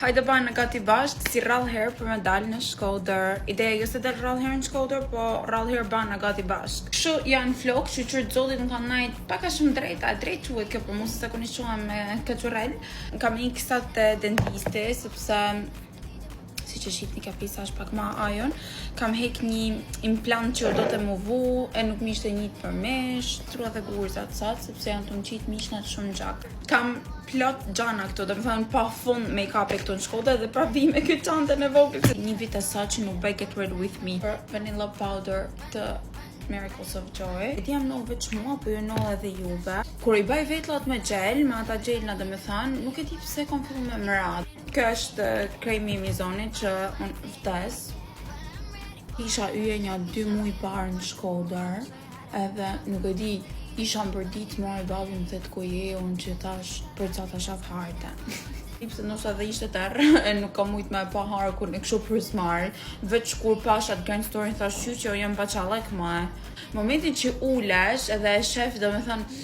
Hajde bajnë në gati bashkë, si rrallë herë për me dalë në Shkodër. Ideja jo se dalë rrallë herë në Shkodër, po rrallë herë bajnë në gati bashkë. Kështu janë flokë, që qërë zollit më kanë najtë paka shumë drejta, drejt quhet kjo për mu, se koni shuam me këqurel. Kam një kësat të dentisti, sepse si që shqit një kapisa është pak ma ajon. Kam hek një implant që do të movu, e nuk mishte njët për mesh, trua dhe gurzat sot, sepse janë të më qitë mishnat shumë gjak. Kam plot gjana këto, dhe më thënë pa fund make-up e këto në Shkodër dhe pra vi me këtë qantën e vogël. Një vit e sa që nuk bëj Get Rid With Me për vanilla powder të Miracles of Joy. Këti jam nëllë veç mua, po ju nëllë edhe juve. Kur i bëj vetlat me gel, me ata gelna dhe me thënë, nuk e di pse kom fillu me mërat. Kjo është kremi i Mizonit që unë vdes. Isha yje një 2 muaj parë në Shkodër, edhe nuk e di, isha më për ditë marrë babin dhe të ku je, unë që tash për ca ta shaf harte. Sepse nësa dhe ishte tërë, e nuk kam mujt me pa harë kur në këshu për smarë, veç kur pashat Grand Story thash që jo jem pa qalek ma. Momentin që ulesh edhe e shef dhe me thënë,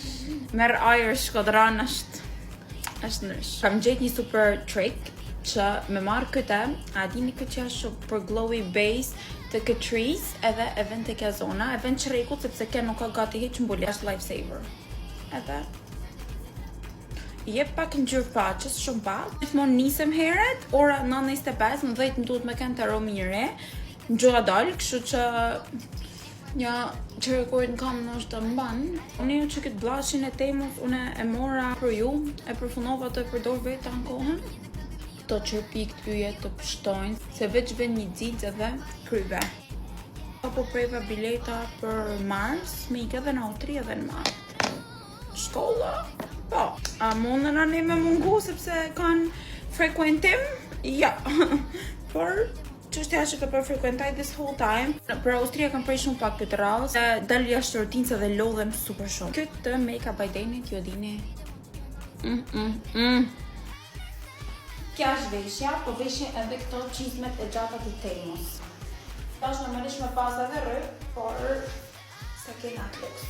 merë ajër Shkodran është nësh. Kam gjetë një super trick që me marrë këte, a dini këtë që është për glowy base të Catrice edhe e vend të kja zona, e vend qrekut sepse kja nuk ka gati heq mbulli, është lifesaver. Edhe jep pak në gjyrë faqës, shumë pak. Gjithmonë nisem heret, ora 9:25, më 10 më duhet me kënë të romire, në gjyra dalë, kështu që një qerekojt në kam në është të mbanë. Unë jo që këtë blashin e temos, une e mora për ju, e përfunova të e përdor vetë në kohën. Të qërpik të yjet të pështojnë, se veç ven një dzicë edhe kryve. Apo prejva bileta për mars, me ike edhe në Austri edhe në martë. Shkolla? Po, a mundën anë me mungu sepse kanë frekuentim? Ja, por çështja që të përfrekuentaj this whole time. Për Austria kam prej shumë pak këtë rrallë, se dalë jashtë rutinë dhe lodhem super shumë. Këtë make-up by Denit, jo dini. Kja është veshja, po veshje edhe këto qizmet e gjata të temos. Ta është normalisht me pas edhe rrë, por se kena të lukës.